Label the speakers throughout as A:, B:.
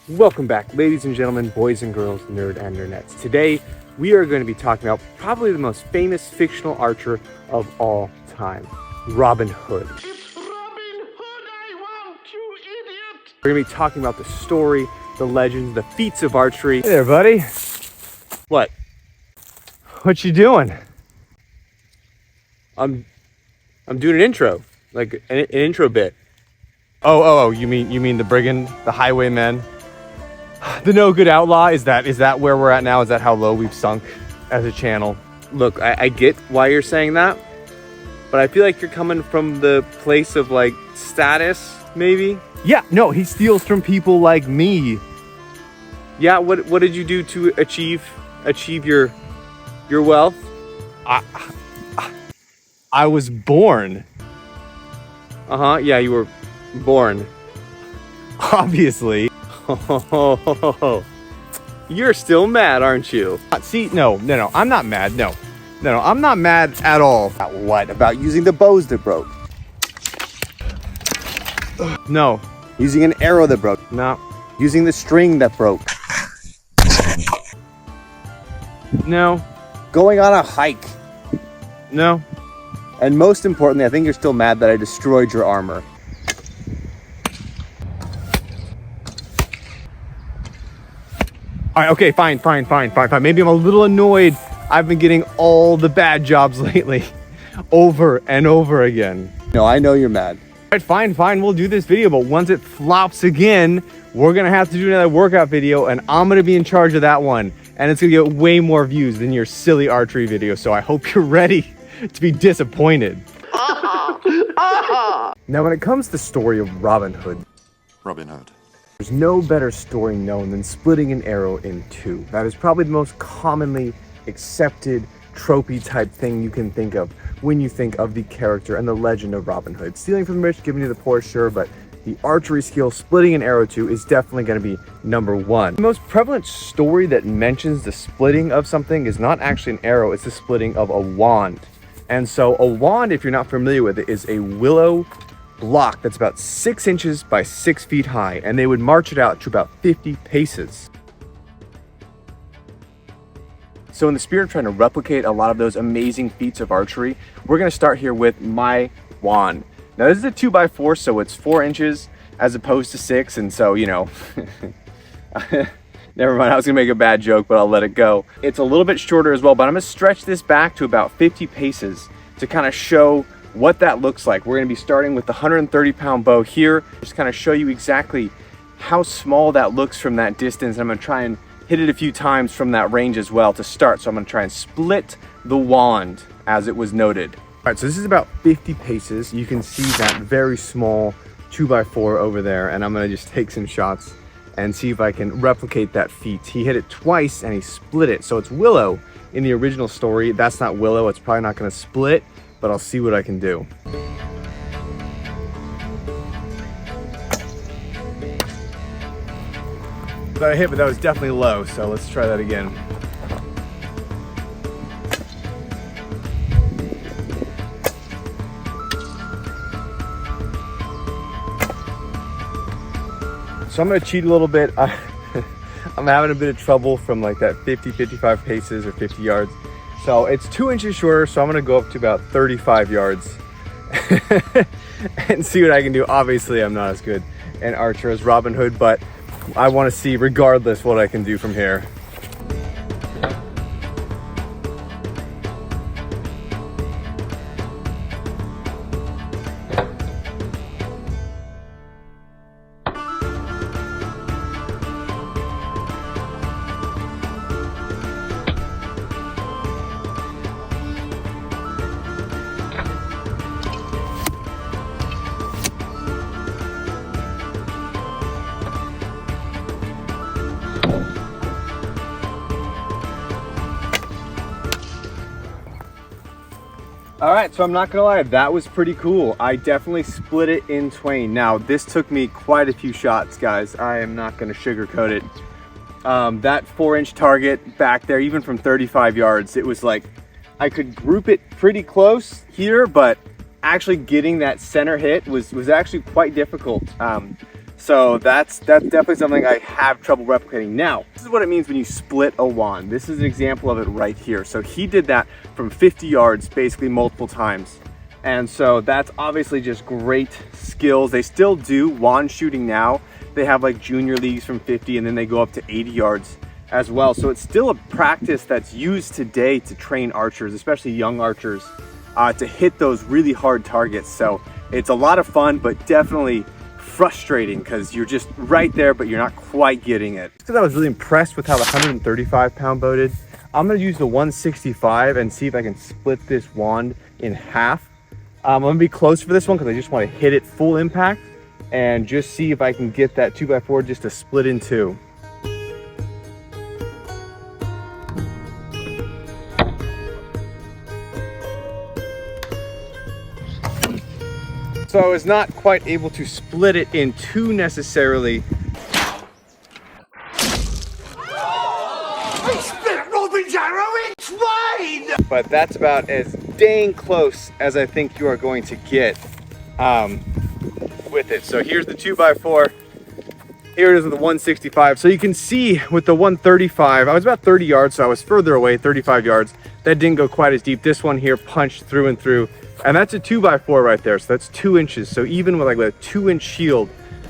A: Welcome back, ladies and gentlemen, boys and girls, nerd and nerdettes. Today, we are going to be talking about probably the most famous fictional archer of all time, Robin Hood.
B: It's Robin Hood I want, you idiot!
A: We're going to be talking about the story, the legends, the feats of archery. Hey there, buddy. What? What you doing? I'm doing an intro, like an intro bit. Oh, you mean the brigand, the highwayman? The no good outlaw, is that where we're at now? Is that how low we've sunk as a channel? Look, I get why you're saying that, but I feel like you're coming from the place of like status, maybe? Yeah, no, he steals from people like me. Yeah, what did you do to achieve your wealth? I was born. Yeah, you were born. Obviously. You're still mad, aren't you? See, no, I'm not mad. No, I'm not mad at all. What? About using the bows that broke? No. Using an arrow that broke? No. Using the string that broke? No. Going on a hike? No. And most importantly, I think you're still mad that I destroyed your armor. All right, okay, fine. Maybe I'm a little annoyed. I've been getting all the bad jobs lately, over and over again. No, I know you're mad. All right, fine, we'll do this video, but once it flops again, we're gonna have to do another workout video, and I'm gonna be in charge of that one, and it's gonna get way more views than your silly archery video, so I hope you're ready to be disappointed. Now, when it comes to the story of Robin Hood, there's no better story known than splitting an arrow in two. That is probably the most commonly accepted tropey type thing you can think of when you think of the character and the legend of Robin Hood. Stealing from the rich, giving to the poor, sure, but the archery skill splitting an arrow to is definitely going to be number one. The most prevalent story that mentions the splitting of something is not actually an arrow, it's the splitting of a wand. And so a wand, if you're not familiar with it, is a willow block that's about 6 inches by 6 feet high, and they would march it out to about 50 paces. So in the spirit of trying to replicate a lot of those amazing feats of archery, we're going to start here with my wand. Now this is a 2x4, so it's 4 inches as opposed to 6, and so, you know, never mind, I was gonna make a bad joke, but I'll let it go. It's a little bit shorter as well, but I'm gonna stretch this back to about 50 paces to kind of show what that looks like. We're gonna be starting with the 130-pound bow here, just kind of show you exactly how small that looks from that distance. I'm gonna try and hit it a few times from that range as well to start. So I'm gonna try and split the wand as it was noted. All right, so this is about 50 paces. You can see that very small 2x4 over there, and I'm gonna just take some shots and see if I can replicate that feat. He hit it twice and he split it. So it's willow in the original story. That's not willow, it's probably not gonna split, but I'll see what I can do. That hit, but that was definitely low, so let's try that again. So I'm gonna cheat a little bit. I'm having a bit of trouble from like that 55 paces or 50 yards. So it's 2 inches shorter, so I'm gonna go up to about 35 yards and see what I can do. Obviously, I'm not as good an archer as Robin Hood, but I wanna see regardless what I can do from here. All right, so I'm not gonna lie, that was pretty cool. I definitely split it in twain. Now, this took me quite a few shots, guys. I am not gonna sugarcoat it. That 4-inch target back there, even from 35 yards, it was like, I could group it pretty close here, but actually getting that center hit was actually quite difficult. So that's definitely something I have trouble replicating. Now, this is what it means when you split a wand. This is an example of it right here. So he did that from 50 yards, basically multiple times. And so that's obviously just great skills. They still do wand shooting now. They have like junior leagues from 50 and then they go up to 80 yards as well. So it's still a practice that's used today to train archers, especially young archers, to hit those really hard targets. So it's a lot of fun, but definitely frustrating because you're just right there, but you're not quite getting it. Because I was really impressed with how the 135-pound bow did, I'm gonna use the 165 and see if I can split this wand in half. I'm gonna be close for this one because I just want to hit it full impact and just see if I can get that 2x4 just to split in two. So I was not quite able to split it in two necessarily.
B: I spit Robin's arrow in twain!
A: But that's about as dang close as I think you are going to get with it. So here's the 2x4. Here it is with the 165. So you can see with the 135, I was about 30 yards, so I was further away, 35 yards. That didn't go quite as deep. This one here punched through and through. And that's a 2x4 right there. So that's 2 inches. So even with like a 2-inch shield,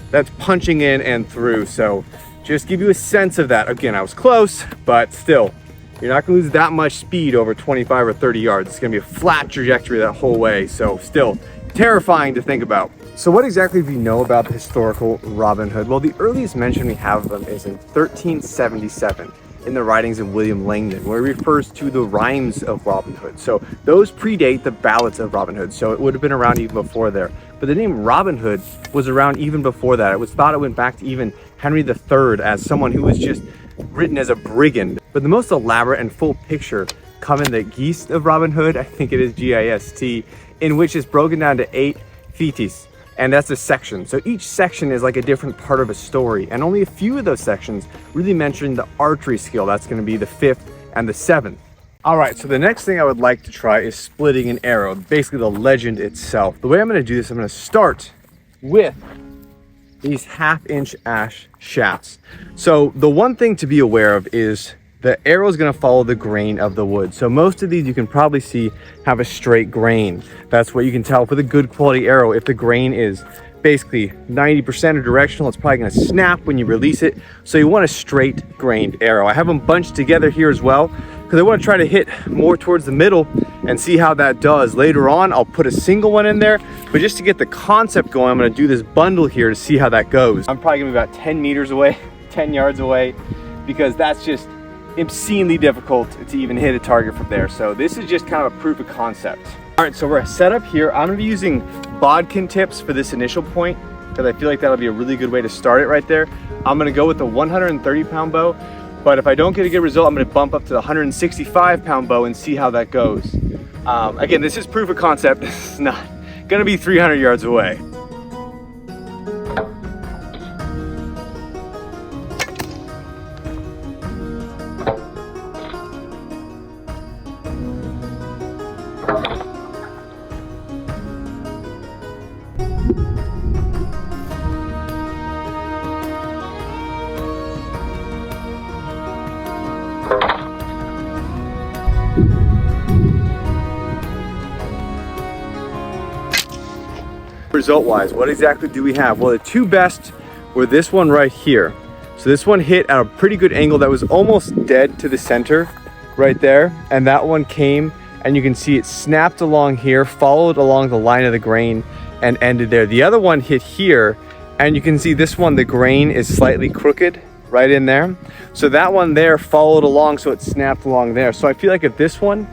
A: that's punching in and through. So just give you a sense of that. Again, I was close, but still, you're not gonna lose that much speed over 25 or 30 yards. It's gonna be a flat trajectory that whole way. So still terrifying to think about. So what exactly do we know about the historical Robin Hood? Well, the earliest mention we have of him is in 1377 in the writings of William Langdon, where he refers to the rhymes of Robin Hood. So those predate the ballads of Robin Hood. So it would have been around even before there. But the name Robin Hood was around even before that. It was thought it went back to even Henry III as someone who was just written as a brigand. But the most elaborate and full picture come in the Gist of Robin Hood, I think it is Gist, in which it's broken down to 8 feats. And that's a section. So each section is like a different part of a story. And only a few of those sections really mention the archery skill. That's going to be the 5th and the 7th. All right, so the next thing I would like to try is splitting an arrow, basically the legend itself. The way I'm going to do this, I'm going to start with these 1/2-inch ash shafts. So the one thing to be aware of is the arrow is going to follow the grain of the wood. So most of these you can probably see have a straight grain. That's what you can tell with a good quality arrow. If the grain is basically 90% or directional, it's probably going to snap when you release it. So you want a straight grained arrow. I have them bunched together here as well because I want to try to hit more towards the middle and see how that does. Later on, I'll put a single one in there, but just to get the concept going, I'm going to do this bundle here to see how that goes. I'm probably going to be about 10 meters away, 10 yards away, because that's just obscenely difficult to even hit a target from there. So this is just kind of a proof of concept. All right, so we're set up here. I'm gonna be using bodkin tips for this initial point because I feel like that'll be a really good way to start it right there. I'm gonna go with the 130-pound bow, but if I don't get a good result, I'm gonna bump up to the 165-pound bow and see how that goes. Again, this is proof of concept. This is not gonna be 300 yards away. Result wise, what exactly do we have? Well, the two best were this one right here. So this one hit at a pretty good angle that was almost dead to the center right there, and that one came and you can see it snapped along here, followed along the line of the grain and ended there. The other one hit here and you can see this one, the grain is slightly crooked right in there. So that one there followed along, so it snapped along there. So I feel like if this one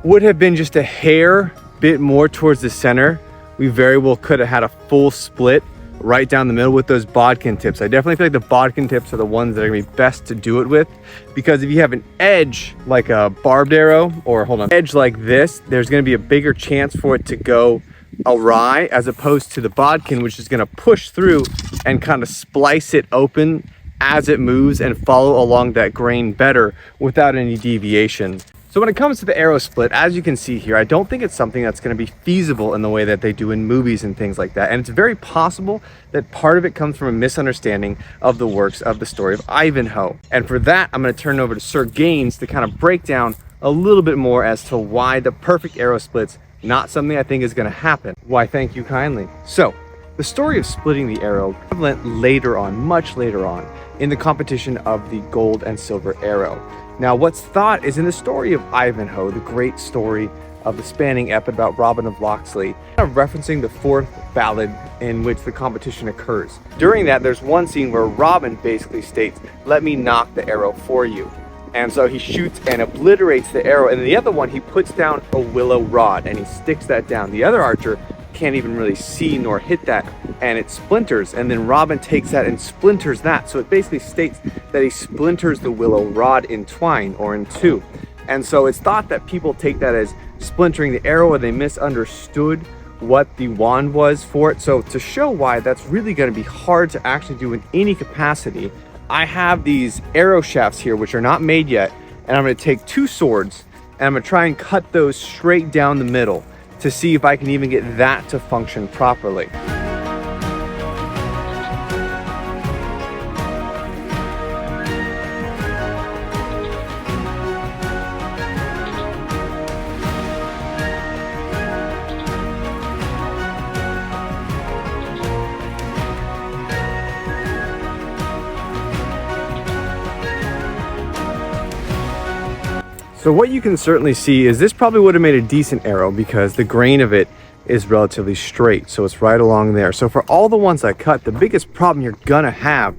A: would have been just a hair bit more towards the center, we very well could have had a full split right down the middle with those bodkin tips. I definitely feel like the bodkin tips are the ones that are gonna be best to do it with, because if you have an edge like a barbed arrow, or edge like this, there's gonna be a bigger chance for it to go awry, as opposed to the bodkin, which is gonna push through and kind of splice it open as it moves and follow along that grain better without any deviation. So when it comes to the arrow split, as you can see here, I don't think it's something that's going to be feasible in the way that they do in movies and things like that. And it's very possible that part of it comes from a misunderstanding of the works of the story of Ivanhoe. And for that, I'm going to turn it over to Sir Gaines to kind of break down a little bit more as to why the perfect arrow split's not something I think is going to happen. Why, thank you kindly. So, the story of splitting the arrow prevalent later on, much later on, in the competition of the gold and silver arrow. Now, what's thought is in the story of Ivanhoe, the great story of the spanning ep about Robin of Locksley, kind of referencing the fourth ballad in which the competition occurs. During that, there's one scene where Robin basically states, "Let me knock the arrow for you." And so he shoots and obliterates the arrow, and in the other one, he puts down a willow rod and he sticks that down. The other archer can't even really see nor hit that, and it splinters, and then Robin takes that and splinters that. So it basically states that he splinters the willow rod in twine or in two. And so it's thought that people take that as splintering the arrow, or they misunderstood what the wand was for it. So to show why that's really going to be hard to actually do in any capacity, I have these arrow shafts here which are not made yet, and I'm going to take two swords and I'm going to try and cut those straight down the middle to see if I can even get that to function properly. So what you can certainly see is this probably would have made a decent arrow because the grain of it is relatively straight. So it's right along there. So for all the ones I cut, the biggest problem you're gonna have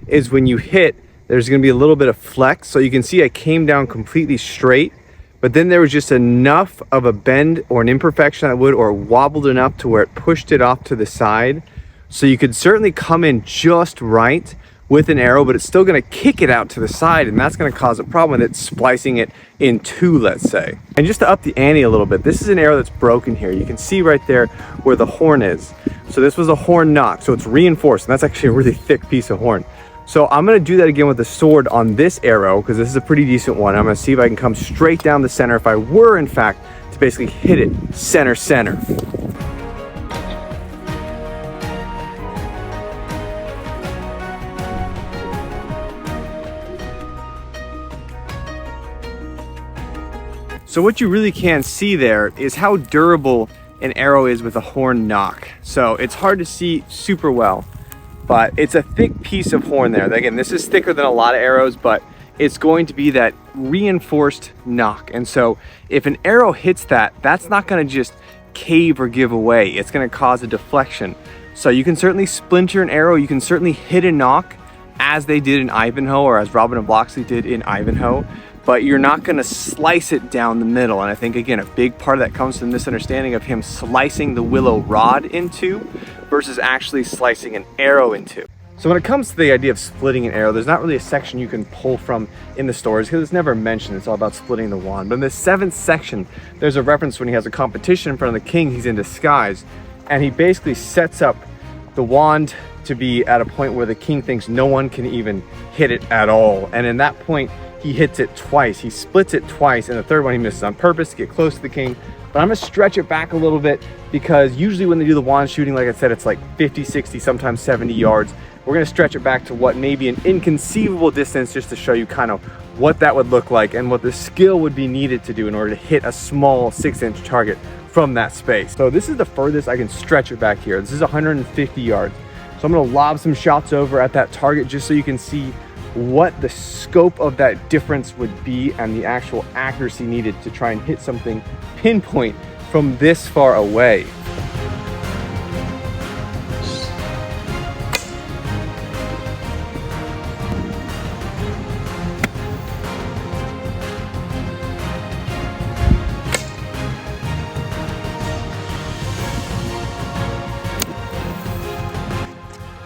A: is when you hit, there's gonna be a little bit of flex. So you can see I came down completely straight, but then there was just enough of a bend or an imperfection that would, or wobbled enough to where it pushed it off to the side. So you could certainly come in just right with an arrow, but it's still going to kick it out to the side, and that's going to cause a problem with it splicing it in two, let's say. And just to up the ante a little bit, this is an arrow that's broken here. You can see right there where the horn is. So this was a horn knock, so it's reinforced, and that's actually a really thick piece of horn. So I'm going to do that again with the sword on this arrow, because this is a pretty decent one. I'm going to see if I can come straight down the center if I were, in fact, to basically hit it center. So what you really can see there is how durable an arrow is with a horn knock. So it's hard to see super well, but it's a thick piece of horn there. Again, this is thicker than a lot of arrows, but it's going to be that reinforced knock. And so if an arrow hits that, that's not going to just cave or give away. It's going to cause a deflection. So you can certainly splinter an arrow. You can certainly hit a knock as they did in Ivanhoe, or as Robin of Locksley did in Ivanhoe, but you're not going to slice it down the middle. And I think, again, a big part of that comes from the misunderstanding of him slicing the willow rod in two versus actually slicing an arrow in two. So when it comes to the idea of splitting an arrow, there's not really a section you can pull from in the stories because it's never mentioned. It's all about splitting the wand. But in the 7th section, there's a reference when he has a competition in front of the king, he's in disguise, and he basically sets up the wand to be at a point where the king thinks no one can even hit it at all. And in that point, he hits it twice. He splits it twice, and the third one he misses on purpose to get close to the king. But I'm gonna stretch it back a little bit because usually when they do the wand shooting, like I said, it's like 50, 60, sometimes 70 yards. We're gonna stretch it back to what may be an inconceivable distance just to show you kind of what that would look like and what the skill would be needed to do in order to hit a small 6-inch target from that space. So this is the furthest I can stretch it back here. This is 150 yards. So I'm gonna lob some shots over at that target just so you can see what the scope of that difference would be and the actual accuracy needed to try and hit something pinpoint from this far away.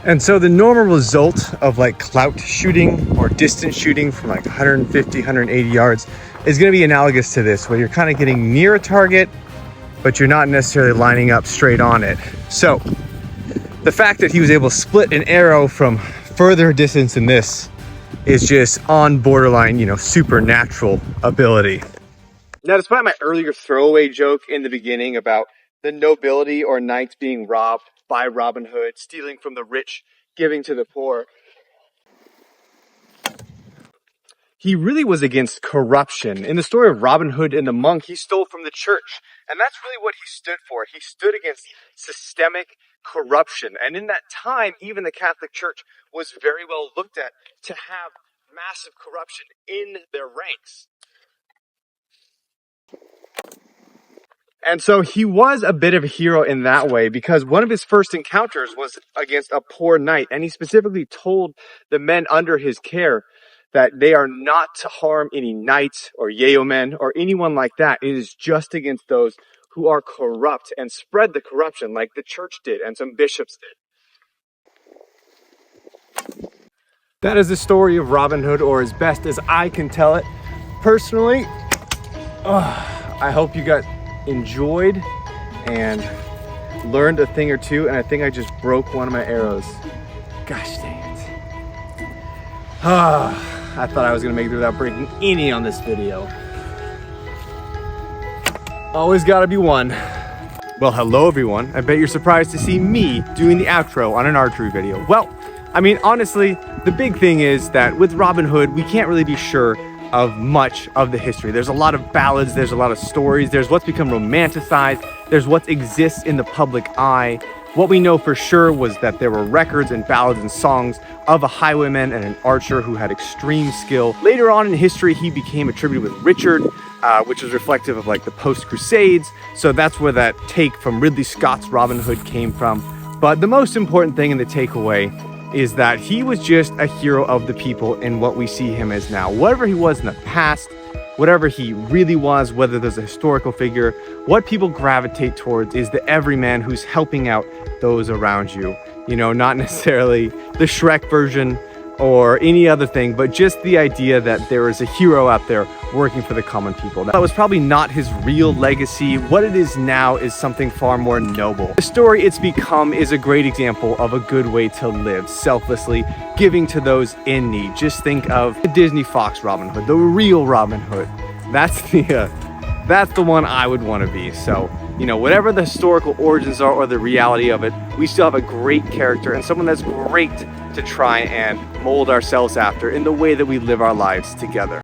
A: And so the normal result of like clout shooting or distance shooting from like 150, 180 yards is going to be analogous to this, where you're kind of getting near a target, but you're not necessarily lining up straight on it. So the fact that he was able to split an arrow from further distance than this is just on borderline, supernatural ability. Now, despite my earlier throwaway joke in the beginning about the nobility or knights being robbed by Robin Hood, stealing from the rich, giving to the poor, he really was against corruption. In the story of Robin Hood and the monk, he stole from the church. And that's really what he stood for. He stood against systemic corruption. And in that time, even the Catholic Church was very well looked at to have massive corruption in their ranks. And so he was a bit of a hero in that way, because one of his first encounters was against a poor knight. And he specifically told the men under his care that they are not to harm any knights or yeomen or anyone like that. It is just against those who are corrupt and spread the corruption like the church did and some bishops did. That is the story of Robin Hood, or as best as I can tell it. Personally, I hope you guys enjoyed and learned a thing or two, and I think I just broke one of my arrows. Gosh dang it. I thought I was gonna make it without breaking any on this video. Always gotta be one. Well, hello everyone. I bet you're surprised to see me doing the outro on an archery video. Well, I mean, honestly, the big thing is that with Robin Hood, we can't really be sure of much of the history. There's a lot of ballads, there's a lot of stories, there's what's become romanticized, there's what exists in the public eye. What we know for sure was that there were records and ballads and songs of a highwayman and an archer who had extreme skill. Later on in history, he became attributed with Richard, which is reflective of like the post-Crusades. So that's where that take from Ridley Scott's Robin Hood came from. But the most important thing in the takeaway is that he was just a hero of the people in what we see him as now. Whatever he was in the past, whatever he really was, whether there's a historical figure, what people gravitate towards is the everyman who's helping out those around you. You know, not necessarily the Shrek version or any other thing, but just the idea that there is a hero out there working for the common people. That was probably not his real legacy. What it is now is something far more noble. The story it's become is a great example of a good way to live, selflessly, giving to those in need. Just think of the Disney Fox Robin Hood, the real Robin Hood. That's the one I would want to be. So, you know, whatever the historical origins are or the reality of it, we still have a great character and someone that's great to try and mold ourselves after in the way that we live our lives together.